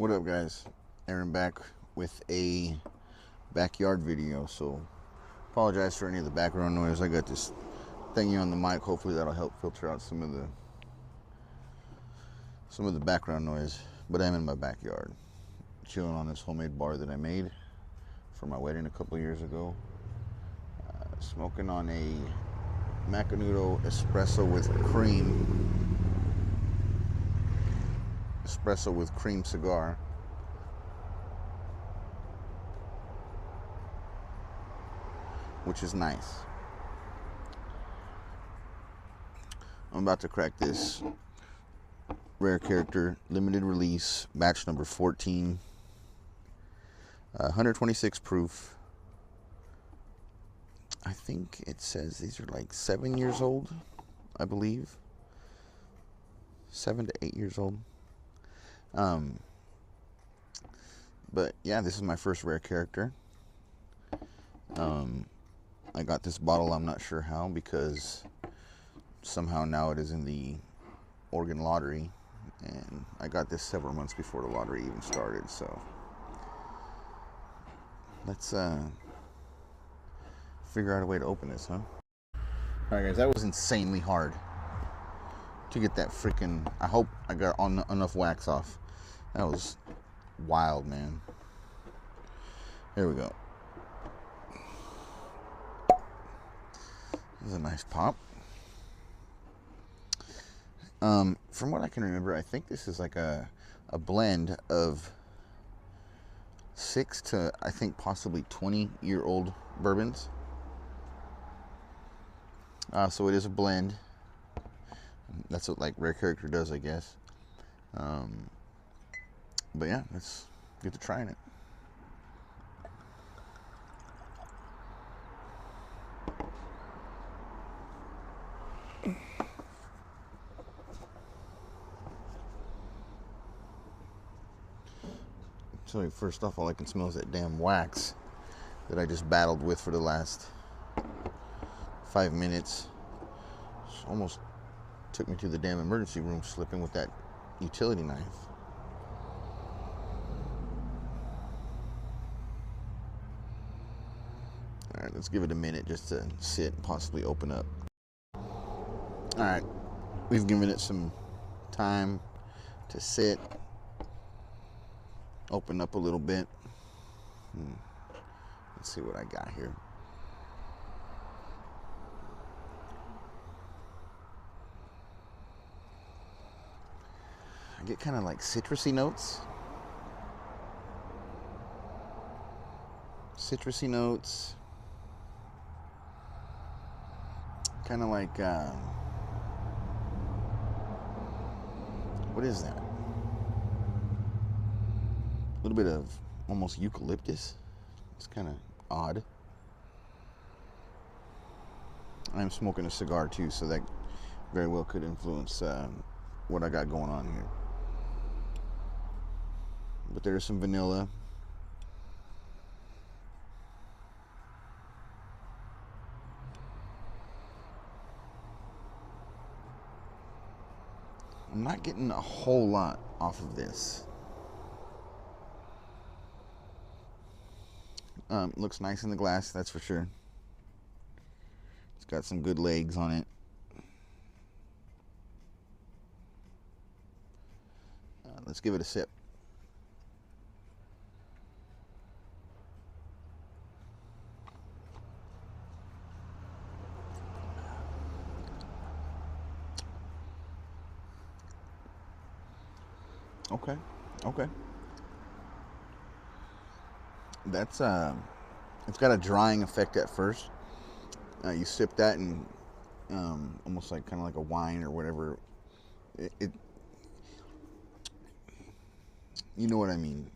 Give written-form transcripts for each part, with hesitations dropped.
What up, guys? Aaron back with a backyard video. So apologize for any of the background noise. I got this thingy on the mic. Hopefully that'll help filter out some of the background noise. But I'm in my backyard, chilling on this homemade bar that I made for my wedding a couple years ago. Smoking on a Macanudo espresso with cream cigar. Which is nice. I'm about to crack this rare character limited release batch number 14, 126 proof. I think it says these are like 7 years old, I believe. 7 to 8 years old. But yeah, this is my first rare character. I got this bottle, I'm not sure how, because somehow now it is in the Oregon lottery, and I got this several months before the lottery even started. So let's figure out a way to open this, huh? Alright guys, that was insanely hard to get that freaking, I hope I got enough wax off. That was wild, man. Here we go. This is a nice pop. From what I can remember, I think this is like a blend of 6 to, I think, possibly 20-year-old bourbons. So it is a blend. That's what like rare character does, I guess. But yeah, let's get to trying it. So first off, all I can smell is that damn wax that I just battled with for the last 5 minutes. Almost took me to the damn emergency room slipping with that utility knife. Alright, let's give it a minute just to sit and possibly open up. Alright, we've given it some time to sit, open up a little bit. Let's see what I got here. I get kind of like citrusy notes. Kind of like, what is that? A little bit of almost eucalyptus. It's kind of odd. I'm smoking a cigar too, so that very well could influence what I got going on here. But there's some vanilla. I'm not getting a whole lot off of this. Looks nice in the glass, that's for sure. It's got some good legs on it. Let's give it a sip. Okay. That's it's got a drying effect at first. You sip that and almost like kind of like a wine or whatever. It you know what I mean.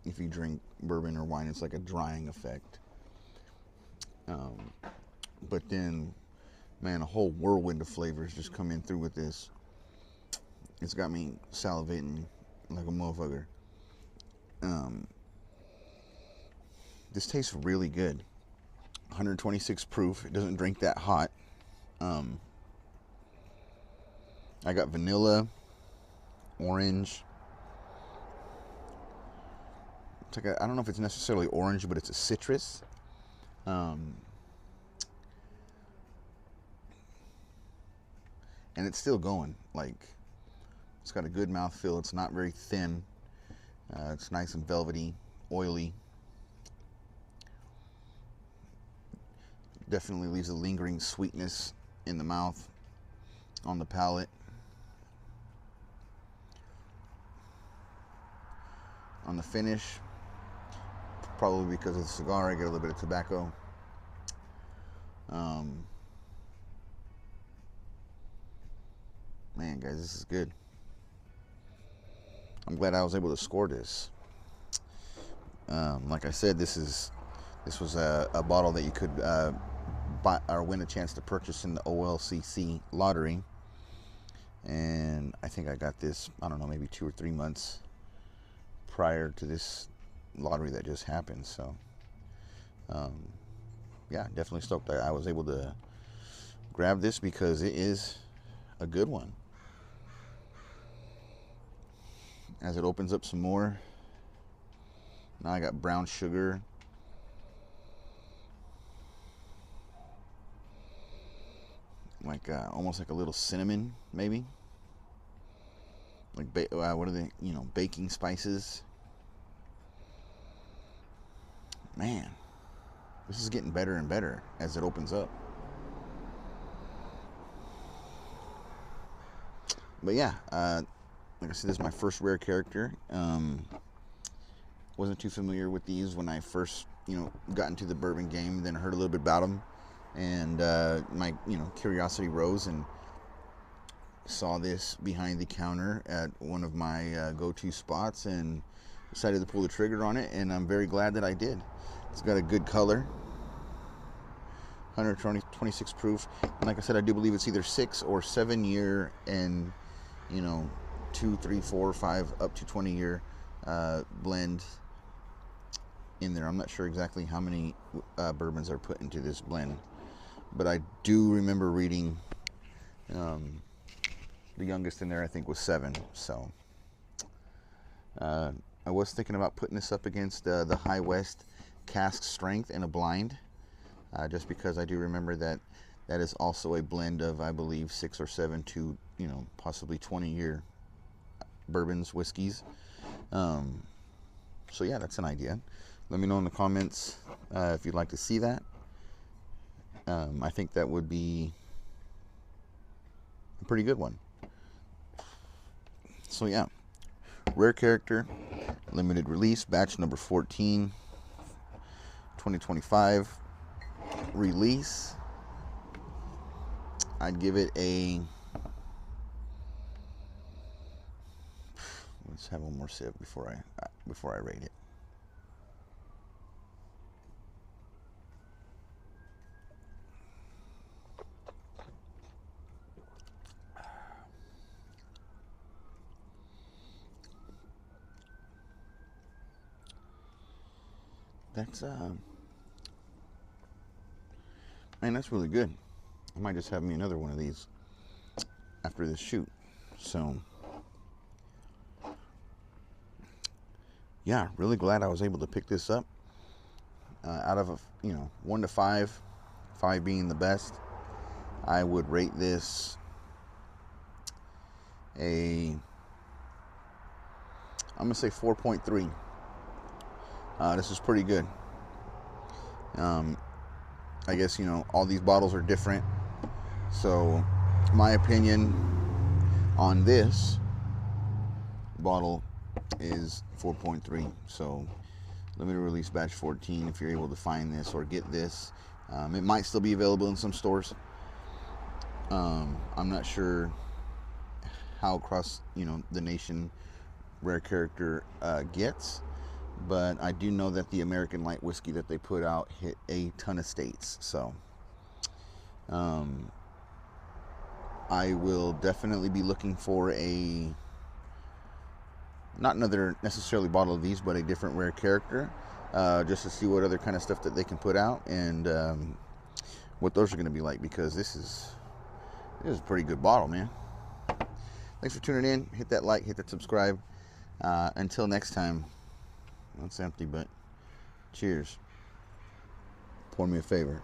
If you drink bourbon or wine, it's like a drying effect. But then, man, a whole whirlwind of flavors just come in through with this. It's got me salivating like a motherfucker. This tastes really good. 126 proof. It doesn't drink that hot. I got vanilla, orange, It's like I don't know if it's necessarily orange, but it's a citrus. And it's still going. Like, it's got a good mouthfeel. It's not very thin. It's nice and velvety, oily. Definitely leaves a lingering sweetness in the mouth, on the palate. On the finish, probably because of the cigar, I get a little bit of tobacco. Man, guys, this is good. I'm glad I was able to score this. Like I said, this was a bottle that you could buy or win a chance to purchase in the OLCC lottery, and I think I got this, I don't know, maybe 2 or 3 months prior to this lottery that just happened. So yeah, definitely stoked that I was able to grab this, because it is a good one. As it opens up some more, now I got brown sugar, like almost like a little cinnamon, maybe. Like what are they? Baking spices. Man, this is getting better and better as it opens up. But yeah, like I said, this is my first rare character. Wasn't too familiar with these when I first, got into the bourbon game. Then heard a little bit about them, and my, curiosity rose, and saw this behind the counter at one of my go-to spots, and decided to pull the trigger on it. And I'm very glad that I did. It's got a good color. 126 proof, and like I said, I do believe it's either 6 or 7 year, and 2, 3, 4, 5, up to 20 year blend in there. I'm not sure exactly how many bourbons are put into this blend, but I do remember reading the youngest in there, I think, was 7. So I was thinking about putting this up against the High West cask strength in a blind, just because I do remember that is also a blend of, I believe, 6 or 7 to possibly 20 year bourbons, whiskeys. So yeah, that's an idea. Let me know in the comments if you'd like to see that. I think that would be a pretty good one. So yeah, rare character, limited release, batch number 14, 2025 release. I'd give it a, let's have one more sip before I rate it. That's man, that's really good. I might just have me another one of these after this shoot. So yeah, really glad I was able to pick this up. Out of 1 to 5, 5 being the best, I would rate this I'm gonna say 4.3. This is pretty good. I guess all these bottles are different, so my opinion on this bottle is 4.3. So limited release batch 14, if you're able to find this or get this, it might still be available in some stores. I'm not sure how across the nation rare character gets, but I do know that the American light whiskey that they put out hit a ton of states. So I will definitely be looking for not another necessarily bottle of these, but a different rare character, just to see what other kind of stuff that they can put out, and what those are going to be like, because this is a pretty good bottle, man. Thanks for tuning in. Hit that like, hit that subscribe. Until next time, That's empty, but cheers. Pour me a favor.